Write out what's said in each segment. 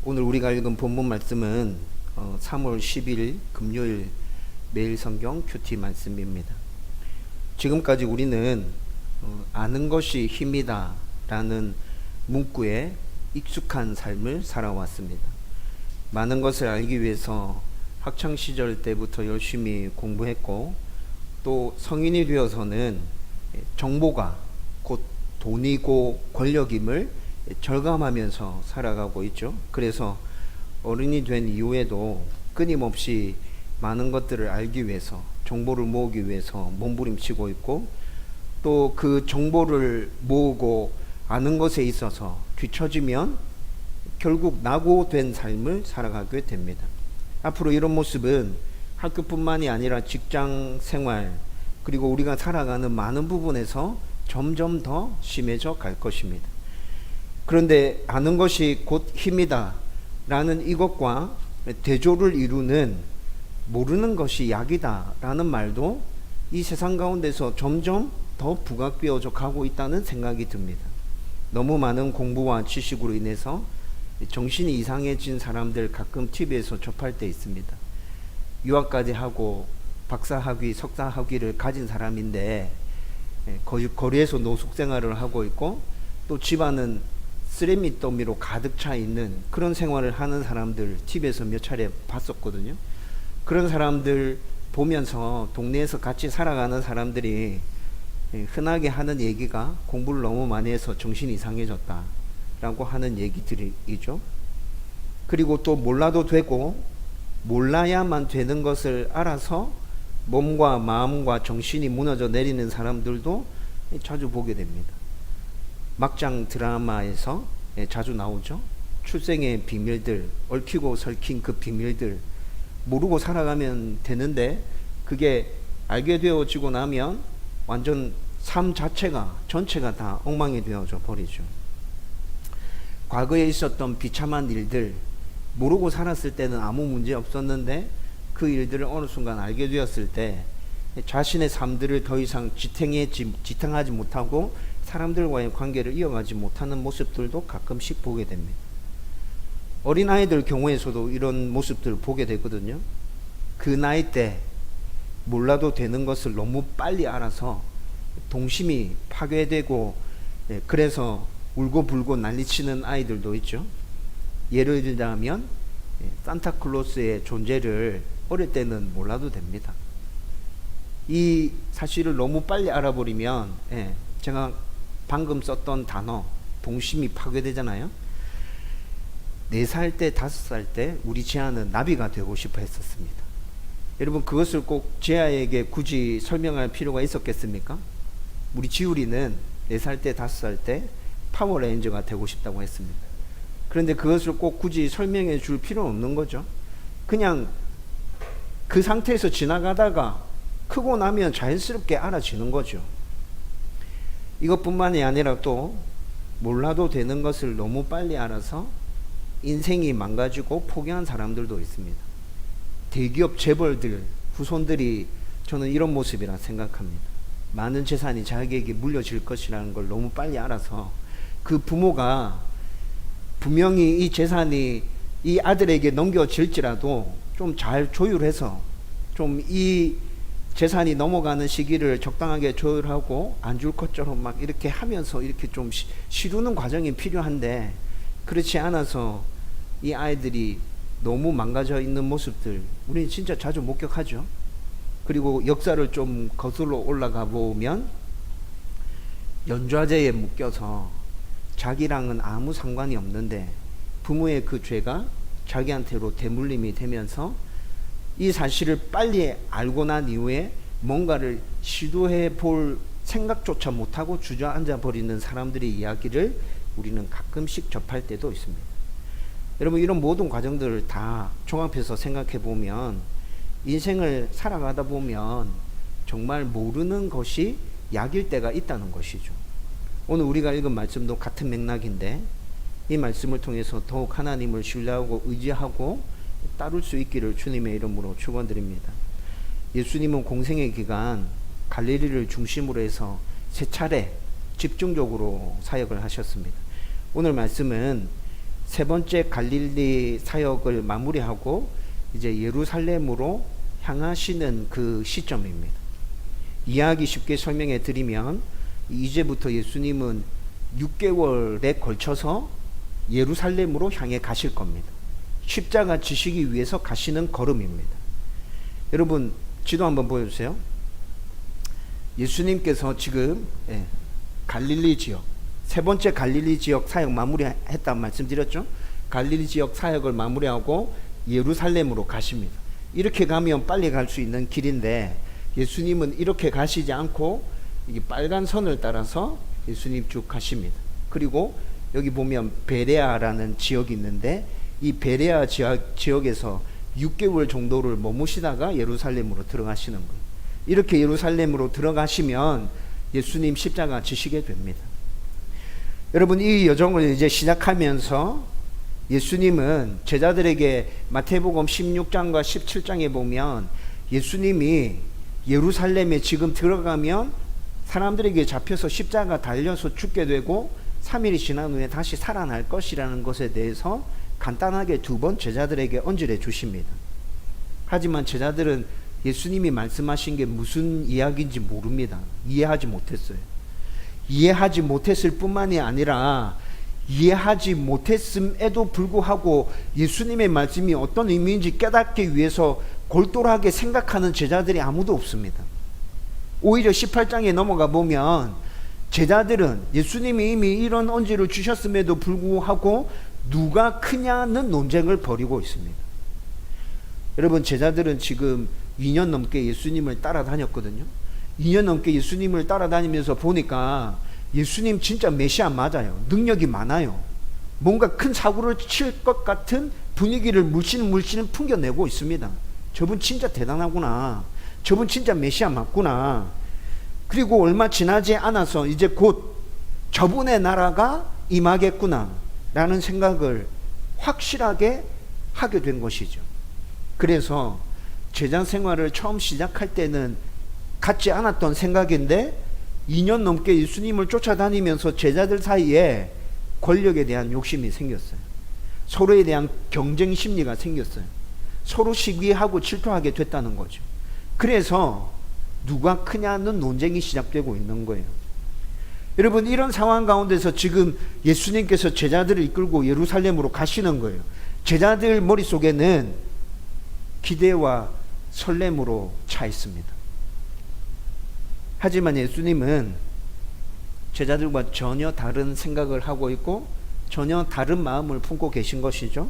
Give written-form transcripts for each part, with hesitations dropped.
오늘 우리가 읽은 본문 말씀은 3월 10일 금요일 매일 성경 큐티 말씀입니다. 지금까지 우리는 아는 것이 힘이다 라는 문구에 익숙한 삶을 살아왔습니다. 많은 것을 알기 위해서 학창시절 때부터 열심히 공부했고, 또 성인이 되어서는 정보가 곧 돈이고 권력임을 절감하면서 살아가고 있죠. 그래서 어른이 된 이후에도 끊임없이 많은 것들을 알기 위해서, 정보를 모으기 위해서 몸부림치고 있고, 또 그 정보를 모으고 아는 것에 있어서 뒤처지면 결국 낙오된 삶을 살아가게 됩니다. 앞으로 이런 모습은 학교뿐만이 아니라 직장 생활, 그리고 우리가 살아가는 많은 부분에서 점점 더 심해져 갈 것입니다. 그런데 아는 것이 곧 힘이다 라는 이것과 대조를 이루는 모르는 것이 약이다 라는 말도 이 세상 가운데서 점점 더 부각되어져 가고 있다는 생각이 듭니다. 너무 많은 공부와 지식으로 인해서 정신이 이상해진 사람들 가끔 TV에서 접할 때 있습니다. 유학까지 하고 박사학위, 석사학위를 가진 사람인데 거리에서 노숙 생활을 하고 있고, 또 집안은 쓰레미 더미로 가득 차 있는 그런 생활을 하는 사람들 TV에서 몇 차례 봤었거든요. 그런 사람들 보면서 동네에서 같이 살아가는 사람들이 흔하게 하는 얘기가 공부를 너무 많이 해서 정신이 이상해졌다 라고 하는 얘기들이죠. 그리고 또 몰라도 되고 몰라야만 되는 것을 알아서 몸과 마음과 정신이 무너져 내리는 사람들도 자주 보게 됩니다. 막장 드라마에서 자주 나오죠. 출생의 비밀들, 얽히고 설킨 그 비밀들, 모르고 살아가면 되는데 그게 알게 되어지고 나면 완전 삶 자체가, 전체가 다 엉망이 되어져 버리죠. 과거에 있었던 비참한 일들, 모르고 살았을 때는 아무 문제 없었는데 그 일들을 어느 순간 알게 되었을 때 자신의 삶들을 더 이상 지탱하지 못하고 사람들과의 관계를 이어가지 못하는 모습들도 가끔씩 보게 됩니다. 어린아이들 경우에서도 이런 모습들을 보게 되거든요. 그 나이 때 몰라도 되는 것을 너무 빨리 알아서 동심이 파괴되고, 그래서 울고불고 난리치는 아이들도 있죠. 예를 들자면 산타클로스의 존재를 어릴 때는 몰라도 됩니다. 이 사실을 너무 빨리 알아버리면 제가 방금 썼던 단어 동심이 파괴되잖아요. 4살 때 5살 때 우리 지아는 나비가 되고 싶어 했었습니다. 여러분, 그것을 꼭 지아에게 굳이 설명할 필요가 있었겠습니까? 우리 지우리는 4살 때 5살 때 파워레인저가 되고 싶다고 했습니다. 그런데 그것을 꼭 굳이 설명해 줄 필요는 없는 거죠. 그냥 그 상태에서 지나가다가 크고 나면 자연스럽게 알아지는 거죠. 이것뿐만이 아니라 또 몰라도 되는 것을 너무 빨리 알아서 인생이 망가지고 포기한 사람들도 있습니다. 대기업 재벌들, 후손들이 저는 이런 모습이라 생각합니다. 많은 재산이 자기에게 물려질 것이라는 걸 너무 빨리 알아서 그 부모가 분명히 이 재산이 이 아들에게 넘겨질지라도 좀 잘 조율해서 좀 이 재산이 넘어가는 시기를 적당하게 조율하고 안 줄 것처럼 막 이렇게 하면서 이렇게 좀 시루는 과정이 필요한데, 그렇지 않아서 이 아이들이 너무 망가져 있는 모습들 우리는 진짜 자주 목격하죠. 그리고 역사를 좀 거슬러 올라가 보면 연좌제에 묶여서 자기랑은 아무 상관이 없는데 부모의 그 죄가 자기한테로 대물림이 되면서 이 사실을 빨리 알고 난 이후에 뭔가를 시도해 볼 생각조차 못하고 주저앉아 버리는 사람들의 이야기를 우리는 가끔씩 접할 때도 있습니다. 여러분, 이런 모든 과정들을 다 종합해서 생각해 보면 인생을 살아가다 보면 정말 모르는 것이 약일 때가 있다는 것이죠. 오늘 우리가 읽은 말씀도 같은 맥락인데 이 말씀을 통해서 더욱 하나님을 신뢰하고 의지하고 따를 수 있기를 주님의 이름으로 축원드립니다. 예수님은 공생의 기간 갈릴리를 중심으로 해서 3차례 집중적으로 사역을 하셨습니다. 오늘 말씀은 세 번째 갈릴리 사역을 마무리하고 이제 예루살렘으로 향하시는 그 시점입니다. 이해하기 쉽게 설명해 드리면 이제부터 예수님은 6개월에 걸쳐서 예루살렘으로 향해 가실 겁니다. 십자가 지시기 위해서 가시는 걸음입니다. 여러분 지도 한번 보여주세요. 예수님께서 지금 갈릴리 지역, 세 번째 갈릴리 지역 사역 마무리했다는 말씀드렸죠. 갈릴리 지역 사역을 마무리하고 예루살렘으로 가십니다. 이렇게 가면 빨리 갈 수 있는 길인데 예수님은 이렇게 가시지 않고 이 빨간 선을 따라서 예수님 쭉 가십니다. 그리고 여기 보면 베레아라는 지역이 있는데 이 베레아 지역에서 6개월 정도를 머무시다가 예루살렘으로 들어가시는 거예요. 이렇게 예루살렘으로 들어가시면 예수님 십자가 지시게 됩니다. 여러분 이 여정을 이제 시작하면서 예수님은 제자들에게 마태복음 16장과 17장에 보면 예수님이 예루살렘에 지금 들어가면 사람들에게 잡혀서 십자가 달려서 죽게 되고 3일이 지난 후에 다시 살아날 것이라는 것에 대해서 간단하게 2번 제자들에게 언질해 주십니다. 하지만 제자들은 예수님이 말씀하신 게 무슨 이야기인지 모릅니다. 이해하지 못했어요. 이해하지 못했을 뿐만이 아니라 이해하지 못했음에도 불구하고 예수님의 말씀이 어떤 의미인지 깨닫기 위해서 골똘하게 생각하는 제자들이 아무도 없습니다. 오히려 18장에 넘어가 보면 제자들은 예수님이 이미 이런 언지를 주셨음에도 불구하고 누가 크냐는 논쟁을 벌이고 있습니다. 여러분 제자들은 지금 2년 넘게 예수님을 따라다녔거든요. 2년 넘게 예수님을 따라다니면서 보니까 예수님 진짜 메시아 맞아요. 능력이 많아요. 뭔가 큰 사고를 칠 것 같은 분위기를 물씬 풍겨내고 있습니다. 저분 진짜 대단하구나. 저분 진짜 메시아 맞구나. 그리고 얼마 지나지 않아서 이제 곧 저분의 나라가 임하겠구나 라는 생각을 확실하게 하게 된 것이죠. 그래서 제자 생활을 처음 시작할 때는 갖지 않았던 생각인데 2년 넘게 예수님을 쫓아다니면서 제자들 사이에 권력에 대한 욕심이 생겼어요. 서로에 대한 경쟁 심리가 생겼어요. 서로 시기하고 질투하게 됐다는 거죠. 그래서 누가 크냐는 논쟁이 시작되고 있는 거예요. 여러분 이런 상황 가운데서 지금 예수님께서 제자들을 이끌고 예루살렘으로 가시는 거예요. 제자들 머릿속에는 기대와 설렘으로 차 있습니다. 하지만 예수님은 제자들과 전혀 다른 생각을 하고 있고 전혀 다른 마음을 품고 계신 것이죠.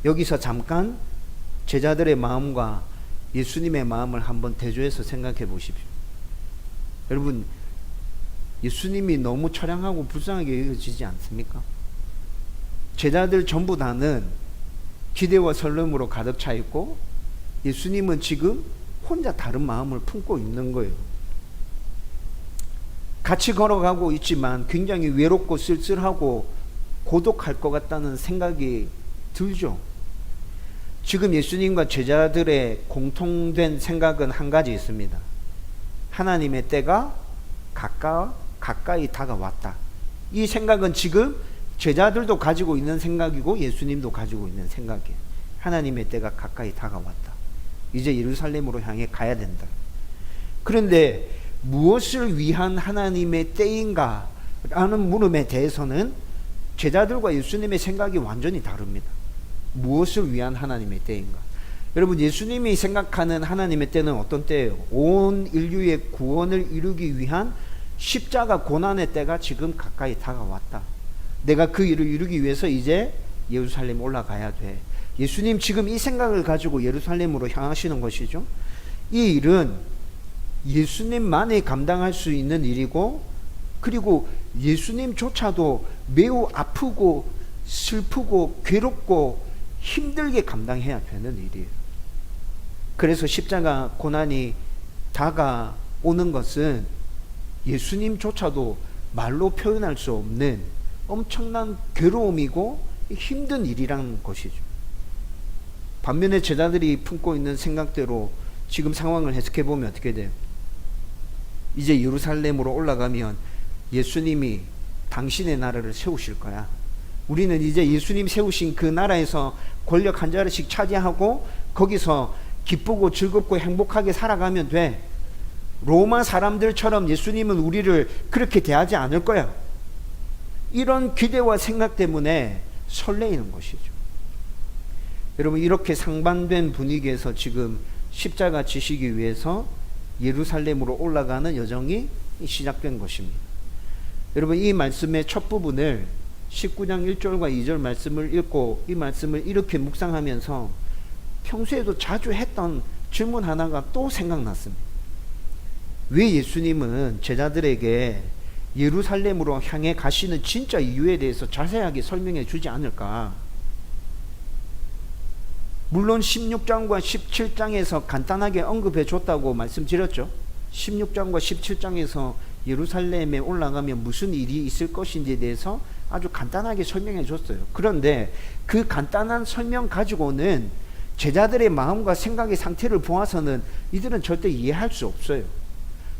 여기서 잠깐 제자들의 마음과 예수님의 마음을 한번 대조해서 생각해 보십시오. 여러분 예수님이 너무 처량하고 불쌍하게 여겨지지 않습니까? 제자들 전부 다는 기대와 설렘으로 가득 차 있고 예수님은 지금 혼자 다른 마음을 품고 있는 거예요. 같이 걸어가고 있지만 굉장히 외롭고 쓸쓸하고 고독할 것 같다는 생각이 들죠. 지금 예수님과 제자들의 공통된 생각은 한 가지 있습니다. 하나님의 때가 가까이 다가왔다. 이 생각은 지금 제자들도 가지고 있는 생각이고 예수님도 가지고 있는 생각이에요. 하나님의 때가 가까이 다가왔다. 이제 예루살렘으로 향해 가야 된다. 그런데 무엇을 위한 하나님의 때인가 라는 물음에 대해서는 제자들과 예수님의 생각이 완전히 다릅니다. 무엇을 위한 하나님의 때인가? 여러분 예수님이 생각하는 하나님의 때는 어떤 때예요? 온 인류의 구원을 이루기 위한 십자가 고난의 때가 지금 가까이 다가왔다. 내가 그 일을 이루기 위해서 이제 예루살렘 올라가야 돼. 예수님 지금 이 생각을 가지고 예루살렘으로 향하시는 것이죠. 이 일은 예수님만이 감당할 수 있는 일이고 그리고 예수님조차도 매우 아프고 슬프고 괴롭고 힘들게 감당해야 되는 일이에요. 그래서 십자가 고난이 다가오는 것은 예수님조차도 말로 표현할 수 없는 엄청난 괴로움이고 힘든 일이라는 것이죠. 반면에 제자들이 품고 있는 생각대로 지금 상황을 해석해 보면 어떻게 돼요? 이제 예루살렘으로 올라가면 예수님이 당신의 나라를 세우실 거야. 우리는 이제 예수님 세우신 그 나라에서 권력 한 자리씩 차지하고 거기서 기쁘고 즐겁고 행복하게 살아가면 돼. 로마 사람들처럼 예수님은 우리를 그렇게 대하지 않을 거야. 이런 기대와 생각 때문에 설레이는 것이죠. 여러분, 이렇게 상반된 분위기에서 지금 십자가 지시기 위해서 예루살렘으로 올라가는 여정이 시작된 것입니다. 여러분, 이 말씀의 첫 부분을 19장 1절과 2절 말씀을 읽고 이 말씀을 이렇게 묵상하면서 평소에도 자주 했던 질문 하나가 또 생각났습니다. 왜 예수님은 제자들에게 예루살렘으로 향해 가시는 진짜 이유에 대해서 자세하게 설명해 주지 않을까? 물론 16장과 17장에서 간단하게 언급해 줬다고 말씀드렸죠. 16장과 17장에서 예루살렘에 올라가면 무슨 일이 있을 것인지에 대해서 아주 간단하게 설명해 줬어요. 그런데 그 간단한 설명 가지고는 제자들의 마음과 생각의 상태를 보아서는 이들은 절대 이해할 수 없어요.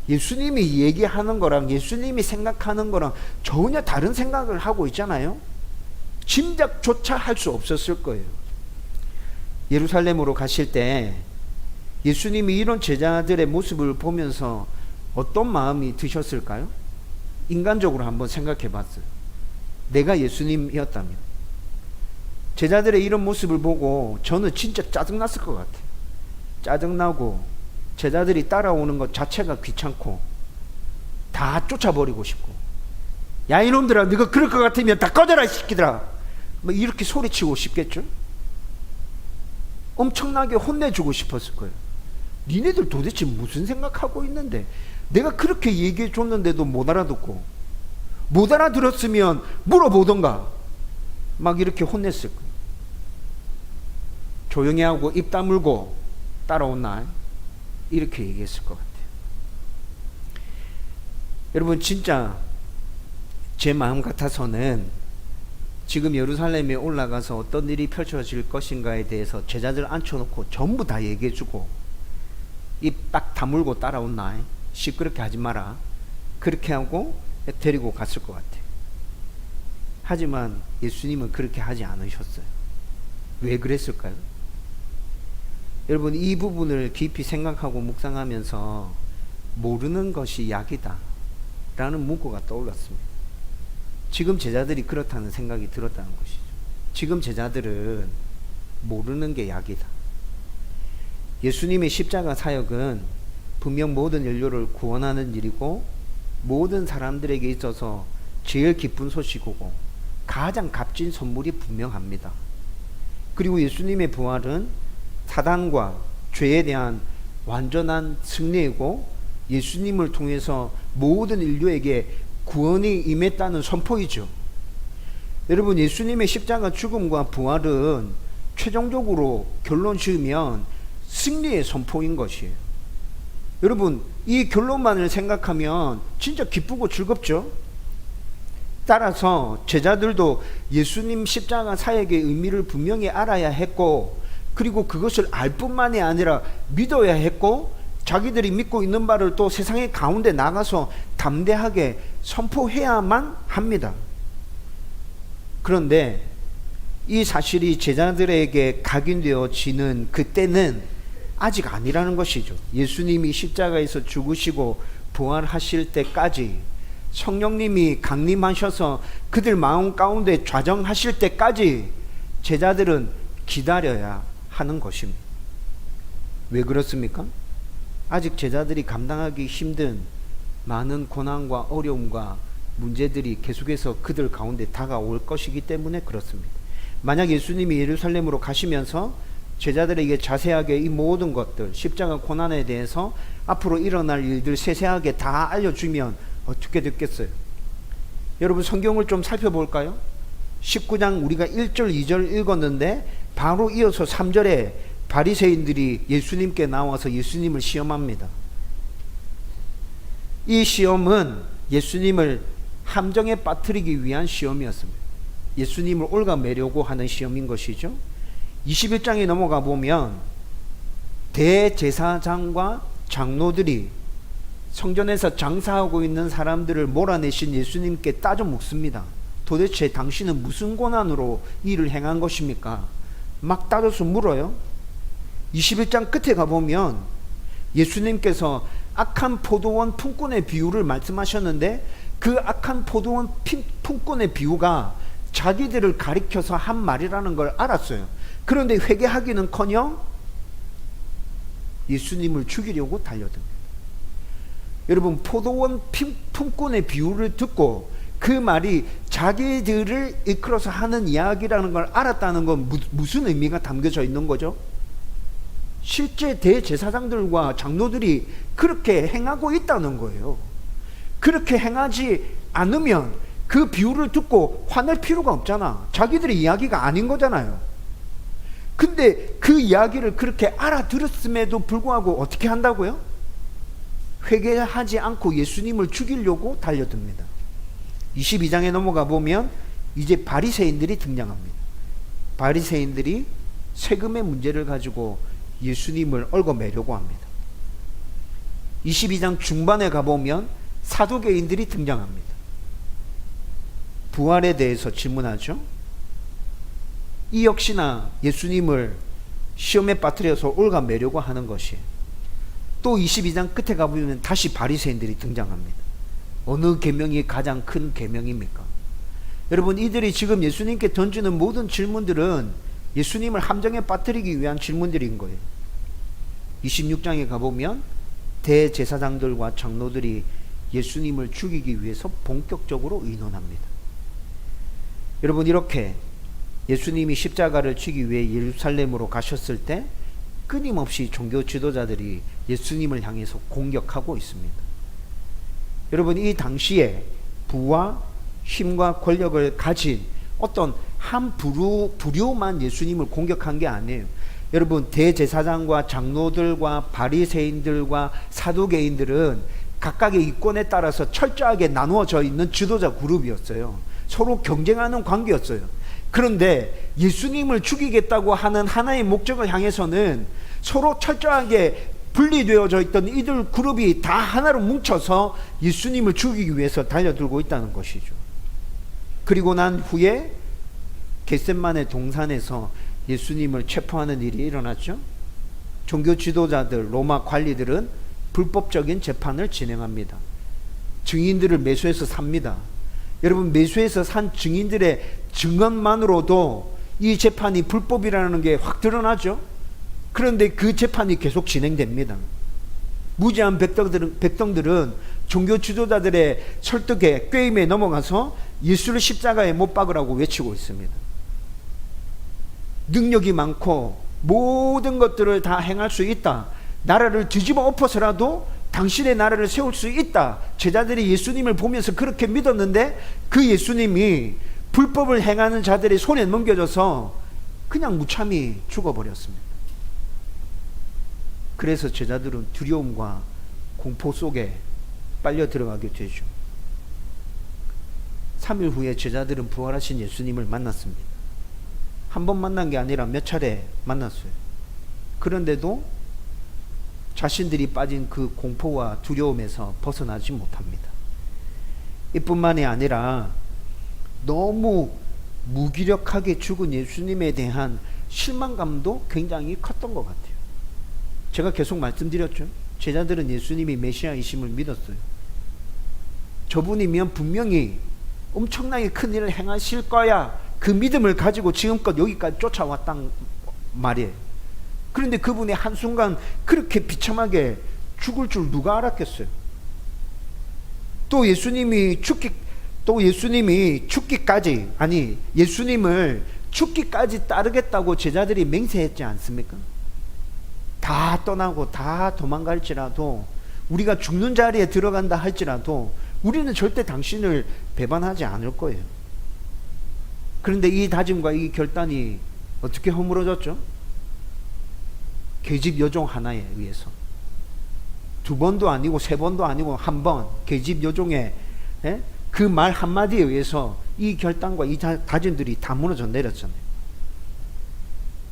예수님이 얘기하는 거랑 예수님이 생각하는 거랑 전혀 다른 생각을 하고 있잖아요. 짐작조차 할 수 없었을 거예요. 예루살렘으로 가실 때 예수님이 이런 제자들의 모습을 보면서 어떤 마음이 드셨을까요? 인간적으로 한번 생각해 봤어요. 내가 예수님이었다면 제자들의 이런 모습을 보고 저는 진짜 짜증났을 것 같아요. 짜증나고 제자들이 따라오는 것 자체가 귀찮고 다 쫓아버리고 싶고, 야 이놈들아, 너가 그럴 것 같으면 다 꺼져라 이 새끼들아, 뭐 이렇게 소리치고 싶겠죠. 엄청나게 혼내주고 싶었을 거예요. 니네들 도대체 무슨 생각하고 있는데, 내가 그렇게 얘기해 줬는데도 못 알아듣고, 못 알아들었으면 물어보던가, 막 이렇게 혼냈을 거예요. 조용히 하고 입 다물고 따라온나, 이렇게 얘기했을 것 같아요. 여러분, 진짜 제 마음 같아서는 지금 예루살렘에 올라가서 어떤 일이 펼쳐질 것인가에 대해서 제자들 앉혀놓고 전부 다 얘기해주고 입 딱 다물고 따라온나, 시끄럽게 하지 마라, 그렇게 하고 데리고 갔을 것 같아요. 하지만 예수님은 그렇게 하지 않으셨어요. 왜 그랬을까요? 여러분, 이 부분을 깊이 생각하고 묵상하면서 모르는 것이 약이다 라는 문구가 떠올랐습니다. 지금 제자들이 그렇다는 생각이 들었다는 것이죠. 지금 제자들은 모르는 게 약이다. 예수님의 십자가 사역은 분명 모든 인류를 구원하는 일이고 모든 사람들에게 있어서 제일 기쁜 소식이고 가장 값진 선물이 분명합니다. 그리고 예수님의 부활은 사단과 죄에 대한 완전한 승리이고 예수님을 통해서 모든 인류에게 구원이 임했다는 선포이죠. 여러분, 예수님의 십자가 죽음과 부활은 최종적으로 결론 지으면 승리의 선포인 것이에요. 여러분, 이 결론만을 생각하면 진짜 기쁘고 즐겁죠. 따라서 제자들도 예수님 십자가 사역의 의미를 분명히 알아야 했고, 그리고 그것을 알 뿐만이 아니라 믿어야 했고, 자기들이 믿고 있는 바를 또 세상의 가운데 나가서 담대하게 선포해야만 합니다. 그런데 이 사실이 제자들에게 각인되어지는 그때는 아직 아니라는 것이죠. 예수님이 십자가에서 죽으시고 부활하실 때까지, 성령님이 강림하셔서 그들 마음 가운데 좌정하실 때까지 제자들은 기다려야 하는 것입니다. 왜 그렇습니까? 아직 제자들이 감당하기 힘든 많은 고난과 어려움과 문제들이 계속해서 그들 가운데 다가올 것이기 때문에 그렇습니다. 만약 예수님이 예루살렘으로 가시면서 제자들에게 자세하게 이 모든 것들, 십자가 고난에 대해서 앞으로 일어날 일들 세세하게 다 알려주면 어떻게 됐겠어요? 여러분, 성경을 좀 살펴볼까요? 19장 우리가 1절 2절 읽었는데 바로 이어서 3절에 바리새인들이 예수님께 나와서 예수님을 시험합니다. 이 시험은 예수님을 함정에 빠뜨리기 위한 시험이었습니다. 예수님을 올가매려고 하는 시험인 것이죠. 21장에 넘어가 보면 대제사장과 장로들이 성전에서 장사하고 있는 사람들을 몰아내신 예수님께 따져 묻습니다. 도대체 당신은 무슨 권한으로 일을 행한 것입니까? 막 따져서 물어요. 21장 끝에 가보면 예수님께서 악한 포도원 품꾼의 비유를 말씀하셨는데, 그 악한 포도원 품꾼의 비유가 자기들을 가리켜서 한 말이라는 걸 알았어요. 그런데 회개하기는커녕 예수님을 죽이려고 달려듭니다. 여러분, 포도원 품꾼의 비유를 듣고 그 말이 자기들을 이끌어서 하는 이야기라는 걸 알았다는 건 무슨 의미가 담겨져 있는 거죠? 실제 대제사장들과 장로들이 그렇게 행하고 있다는 거예요. 그렇게 행하지 않으면 그 비유를 듣고 화낼 필요가 없잖아. 자기들의 이야기가 아닌 거잖아요. 근데 그 이야기를 그렇게 알아들었음에도 불구하고 어떻게 한다고요? 회개하지 않고 예수님을 죽이려고 달려듭니다. 22장에 넘어가 보면 이제 바리새인들이 등장합니다. 바리새인들이 세금의 문제를 가지고 예수님을 얽어매려고 합니다. 22장 중반에 가보면 사두개인들이 등장합니다. 부활에 대해서 질문하죠. 이 역시나 예수님을 시험에 빠뜨려서 얽어매려고 하는 것이에요. 또 22장 끝에 가보면 다시 바리새인들이 등장합니다. 어느 계명이 가장 큰 계명입니까? 여러분, 이들이 지금 예수님께 던지는 모든 질문들은 예수님을 함정에 빠뜨리기 위한 질문들인 거예요. 26장에 가보면 대제사장들과 장로들이 예수님을 죽이기 위해서 본격적으로 의논합니다. 여러분, 이렇게 예수님이 십자가를 지기 위해 예루살렘으로 가셨을 때 끊임없이 종교 지도자들이 예수님을 향해서 공격하고 있습니다. 여러분, 이 당시에 부와 힘과 권력을 가진 어떤 한 부류만 예수님을 공격한 게 아니에요. 여러분, 대제사장과 장로들과 바리새인들과 사두개인들은 각각의 이권에 따라서 철저하게 나누어져 있는 지도자 그룹이었어요. 서로 경쟁하는 관계였어요. 그런데 예수님을 죽이겠다고 하는 하나의 목적을 향해서는 서로 철저하게 분리되어져 있던 이들 그룹이 다 하나로 뭉쳐서 예수님을 죽이기 위해서 달려들고 있다는 것이죠. 그리고 난 후에 겟셋마네 동산에서 예수님을 체포하는 일이 일어났죠. 종교 지도자들, 로마 관리들은 불법적인 재판을 진행합니다. 증인들을 매수해서 삽니다. 여러분, 매수해서 산 증인들의 증언만으로도 이 재판이 불법이라는 게 확 드러나죠. 그런데 그 재판이 계속 진행됩니다. 무지한 백성들은 종교 지도자들의 설득에 꾀임에 넘어가서 예수를 십자가에 못 박으라고 외치고 있습니다. 능력이 많고 모든 것들을 다 행할 수 있다. 나라를 뒤집어 엎어서라도 당신의 나라를 세울 수 있다. 제자들이 예수님을 보면서 그렇게 믿었는데 그 예수님이 불법을 행하는 자들의 손에 넘겨져서 그냥 무참히 죽어버렸습니다. 그래서 제자들은 두려움과 공포 속에 빨려 들어가게 되죠. 3일 후에 제자들은 부활하신 예수님을 만났습니다. 한 번 만난 게 아니라 몇 차례 만났어요. 그런데도 자신들이 빠진 그 공포와 두려움에서 벗어나지 못합니다. 이뿐만이 아니라 너무 무기력하게 죽은 예수님에 대한 실망감도 굉장히 컸던 것 같아요. 제가 계속 말씀드렸죠. 제자들은 예수님이 메시아이심을 믿었어요. 저분이면 분명히 엄청나게 큰 일을 행하실 거야, 그 믿음을 가지고 지금껏 여기까지 쫓아왔단 말이에요. 그런데 그분이 한순간 그렇게 비참하게 죽을 줄 누가 알았겠어요? 또 예수님을 죽기까지 따르겠다고 제자들이 맹세했지 않습니까? 다 떠나고 다 도망갈지라도, 우리가 죽는 자리에 들어간다 할지라도 우리는 절대 당신을 배반하지 않을 거예요. 그런데 이 다짐과 이 결단이 어떻게 허물어졌죠? 계집 여종 하나에 의해서. 2번도 아니고 3번도 아니고 1번, 계집 여종의 그 말 한마디에 의해서 이 결단과 이 다짐들이 다 무너져 내렸잖아요.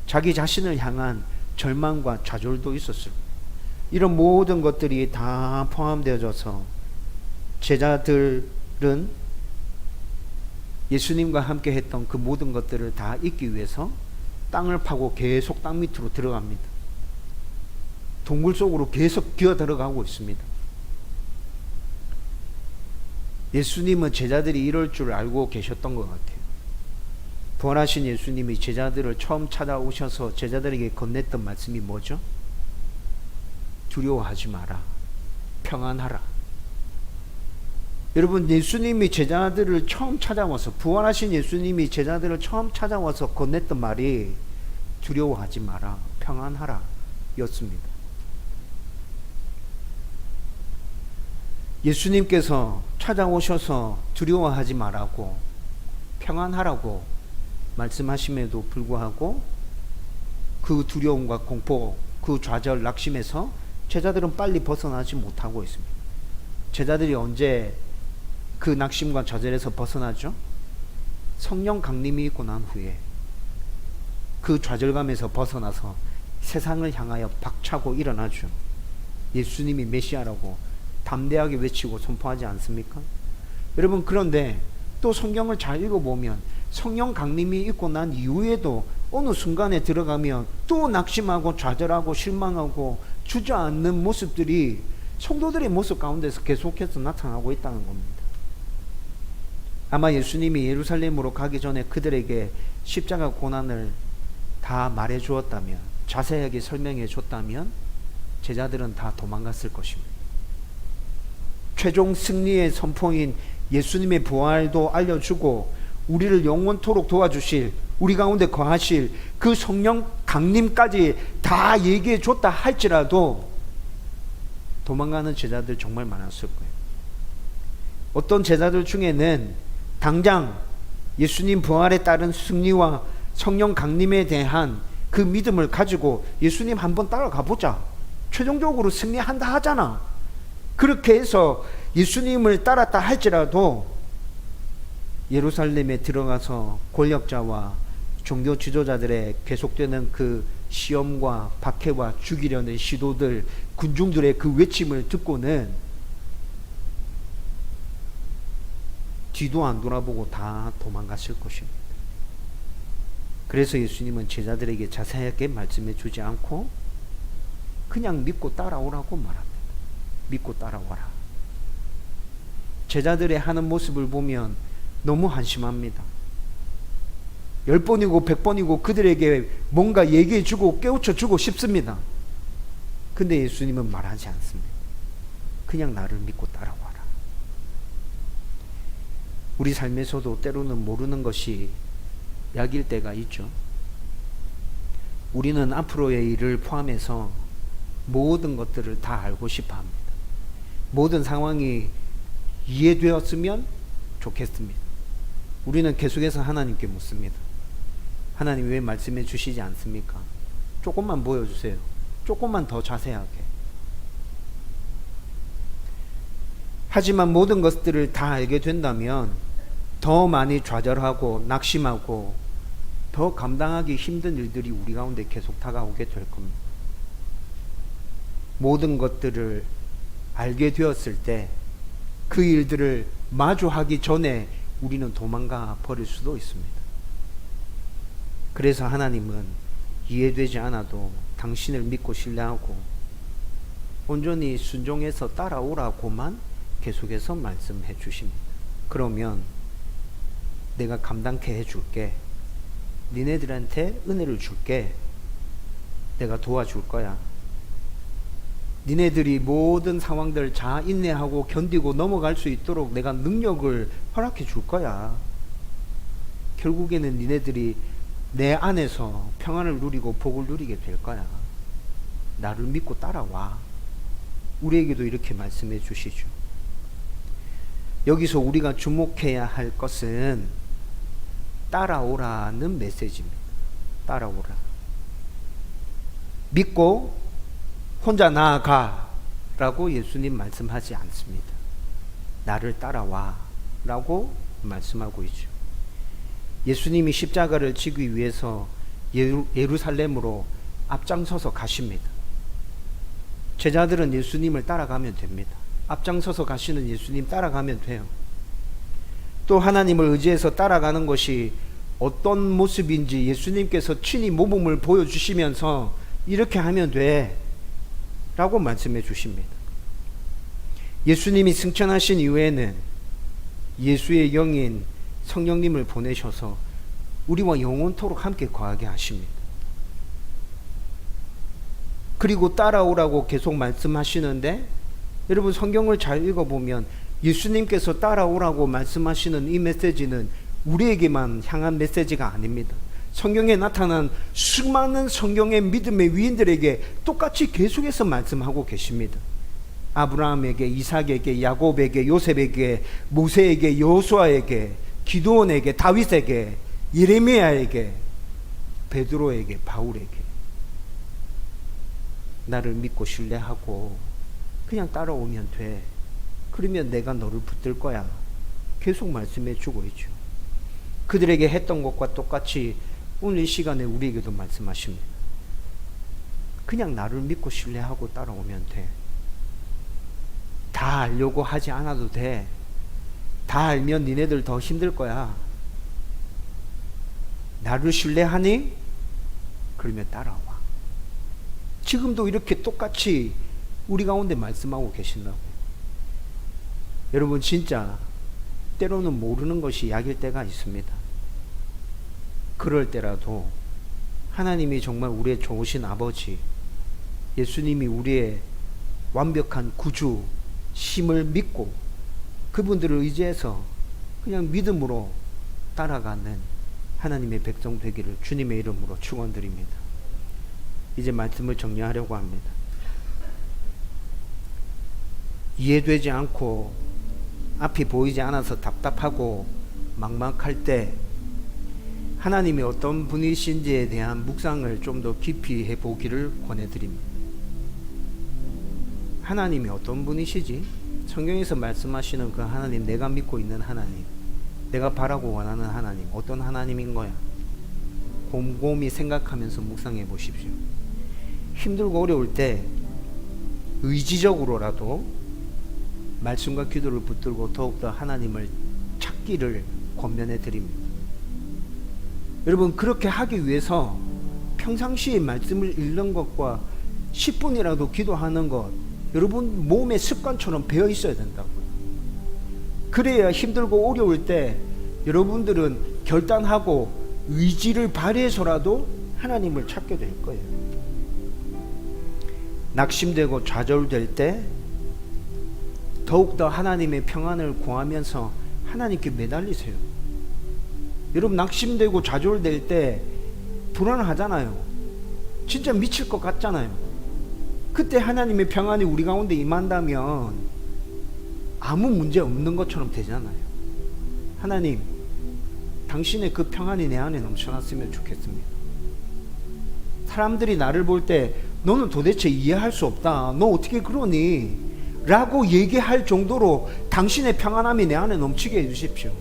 자기 자신을 향한 절망과 좌절도 있었어요. 이런 모든 것들이 다 포함되어져서 제자들은 예수님과 함께 했던 그 모든 것들을 다 잊기 위해서 땅을 파고 계속 땅 밑으로 들어갑니다. 동굴 속으로 계속 기어 들어가고 있습니다. 예수님은 제자들이 이럴 줄 알고 계셨던 것 같아요. 부활하신 예수님이 제자들을 처음 찾아오셔서 제자들에게 건넸던 말씀이 뭐죠? 두려워하지 마라. 평안하라. 여러분, 예수님이 제자들을 처음 찾아와서, 부활하신 예수님이 제자들을 처음 찾아와서 건넸던 말이 두려워하지 마라. 평안하라. 였습니다. 예수님께서 찾아오셔서 두려워하지 말라고, 평안하라고 말씀하심에도 불구하고 그 두려움과 공포, 그 좌절, 낙심에서 제자들은 빨리 벗어나지 못하고 있습니다. 제자들이 언제 그 낙심과 좌절에서 벗어나죠? 성령 강림이 있고 난 후에 그 좌절감에서 벗어나서 세상을 향하여 박차고 일어나죠. 예수님이 메시아라고 담대하게 외치고 선포하지 않습니까? 여러분, 그런데 또 성경을 잘 읽어보면 성령 강림이 있고 난 이후에도 어느 순간에 들어가면 또 낙심하고 좌절하고 실망하고 주저앉는 모습들이 성도들의 모습 가운데서 계속해서 나타나고 있다는 겁니다. 아마 예수님이 예루살렘으로 가기 전에 그들에게 십자가 고난을 다 말해 주었다면, 자세하게 설명해 줬다면 제자들은 다 도망갔을 것입니다. 최종 승리의 선포인 예수님의 부활도 알려주고 우리를 영원토록 도와주실, 우리 가운데 거하실 그 성령 강림까지 다 얘기해 줬다 할지라도 도망가는 제자들 정말 많았을 거예요. 어떤 제자들 중에는 당장 예수님 부활에 따른 승리와 성령 강림에 대한 그 믿음을 가지고 예수님 한번 따라가 보자, 최종적으로 승리한다 하잖아, 그렇게 해서 예수님을 따랐다 할지라도 예루살렘에 들어가서 권력자와 종교 지도자들의 계속되는 그 시험과 박해와 죽이려는 시도들, 군중들의 그 외침을 듣고는 뒤도 안 돌아보고 다 도망갔을 것입니다. 그래서 예수님은 제자들에게 자세하게 말씀해 주지 않고 그냥 믿고 따라오라고 말합니다. 믿고 따라와라. 제자들의 하는 모습을 보면 너무 한심합니다. 10번이고 100번이고 그들에게 뭔가 얘기해주고 깨우쳐주고 싶습니다. 근데 예수님은 말하지 않습니다. 그냥 나를 믿고 따라와라. 우리 삶에서도 때로는 모르는 것이 약일 때가 있죠. 우리는 앞으로의 일을 포함해서 모든 것들을 다 알고 싶어 합니다. 모든 상황이 이해되었으면 좋겠습니다. 우리는 계속해서 하나님께 묻습니다. 하나님 왜 말씀해 주시지 않습니까? 조금만 보여주세요. 조금만 더 자세하게. 하지만 모든 것들을 다 알게 된다면 더 많이 좌절하고 낙심하고 더 감당하기 힘든 일들이 우리 가운데 계속 다가오게 될 겁니다. 모든 것들을 알게 되었을 때 그 일들을 마주하기 전에 우리는 도망가 버릴 수도 있습니다. 그래서 하나님은 이해되지 않아도 당신을 믿고 신뢰하고 온전히 순종해서 따라오라고만 계속해서 말씀해 주십니다. 그러면 내가 감당케 해줄게. 니네들한테 은혜를 줄게. 내가 도와줄 거야. 니네들이 모든 상황들 잘 인내하고 견디고 넘어갈 수 있도록 내가 능력을 허락해 줄 거야. 결국에는 니네들이 내 안에서 평안을 누리고 복을 누리게 될 거야. 나를 믿고 따라와. 우리에게도 이렇게 말씀해 주시죠. 여기서 우리가 주목해야 할 것은 따라오라는 메시지입니다. 따라오라. 믿고 혼자 나아가 라고 예수님 말씀하지 않습니다. 나를 따라와 라고 말씀하고 있죠. 예수님이 십자가를 지기 위해서 예루살렘으로 앞장서서 가십니다. 제자들은 예수님을 따라가면 됩니다. 앞장서서 가시는 예수님 따라가면 돼요. 또 하나님을 의지해서 따라가는 것이 어떤 모습인지 예수님께서 친히 모범을 보여주시면서 이렇게 하면 돼 라고 말씀해 주십니다. 예수님이 승천하신 이후에는 예수의 영인 성령님을 보내셔서 우리와 영원토록 함께 거하게 하십니다. 그리고 따라오라고 계속 말씀하시는데, 여러분 성경을 잘 읽어보면 예수님께서 따라오라고 말씀하시는 이 메시지는 우리에게만 향한 메시지가 아닙니다. 성경에 나타난 수많은 성경의 믿음의 위인들에게 똑같이 계속해서 말씀하고 계십니다. 아브라함에게, 이삭에게, 야곱에게, 요셉에게, 모세에게, 여호수아에게, 기드온에게, 다윗에게, 예레미야에게, 베드로에게, 바울에게 나를 믿고 신뢰하고 그냥 따라오면 돼. 그러면 내가 너를 붙들 거야. 계속 말씀해 주고 있죠. 그들에게 했던 것과 똑같이 오늘 이 시간에 우리에게도 말씀하십니다. 그냥 나를 믿고 신뢰하고 따라오면 돼. 다 알려고 하지 않아도 돼. 다 알면 니네들 더 힘들 거야. 나를 신뢰하니? 그러면 따라와. 지금도 이렇게 똑같이 우리 가운데 말씀하고 계신다고요. 여러분 진짜 때로는 모르는 것이 약일 때가 있습니다. 그럴 때라도 하나님이 정말 우리의 좋으신 아버지, 예수님이 우리의 완벽한 구주 심을 믿고 그분들을 의지해서 그냥 믿음으로 따라가는 하나님의 백성 되기를 주님의 이름으로 축원드립니다. 이제 말씀을 정리하려고 합니다. 이해되지 않고 앞이 보이지 않아서 답답하고 막막할 때 하나님이 어떤 분이신지에 대한 묵상을 좀 더 깊이 해보기를 권해드립니다. 하나님이 어떤 분이시지? 성경에서 말씀하시는 그 하나님, 내가 믿고 있는 하나님, 내가 바라고 원하는 하나님, 어떤 하나님인 거야? 곰곰이 생각하면서 묵상해 보십시오. 힘들고 어려울 때 의지적으로라도 말씀과 기도를 붙들고 더욱더 하나님을 찾기를 권면해 드립니다. 여러분 그렇게 하기 위해서 평상시에 말씀을 읽는 것과 10분이라도 기도하는 것, 여러분 몸의 습관처럼 배어 있어야 된다고요. 그래야 힘들고 어려울 때 여러분들은 결단하고 의지를 발휘해서라도 하나님을 찾게 될 거예요. 낙심되고 좌절될 때 더욱더 하나님의 평안을 구하면서 하나님께 매달리세요. 여러분 낙심되고 좌절될 때 불안하잖아요. 진짜 미칠 것 같잖아요. 그때 하나님의 평안이 우리 가운데 임한다면 아무 문제 없는 것처럼 되잖아요. 하나님, 당신의 그 평안이 내 안에 넘쳐났으면 좋겠습니다. 사람들이 나를 볼 때 너는 도대체 이해할 수 없다, 너 어떻게 그러니? 라고 얘기할 정도로 당신의 평안함이 내 안에 넘치게 해주십시오.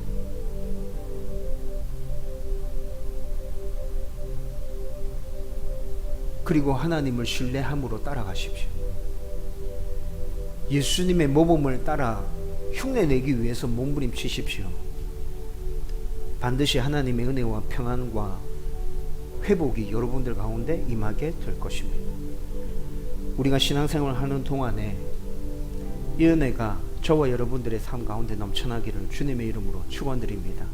그리고 하나님을 신뢰함으로 따라가십시오. 예수님의 모범을 따라 흉내내기 위해서 몸부림치십시오. 반드시 하나님의 은혜와 평안과 회복이 여러분들 가운데 임하게 될 것입니다. 우리가 신앙생활을 하는 동안에 이 은혜가 저와 여러분들의 삶 가운데 넘쳐나기를 주님의 이름으로 축원드립니다.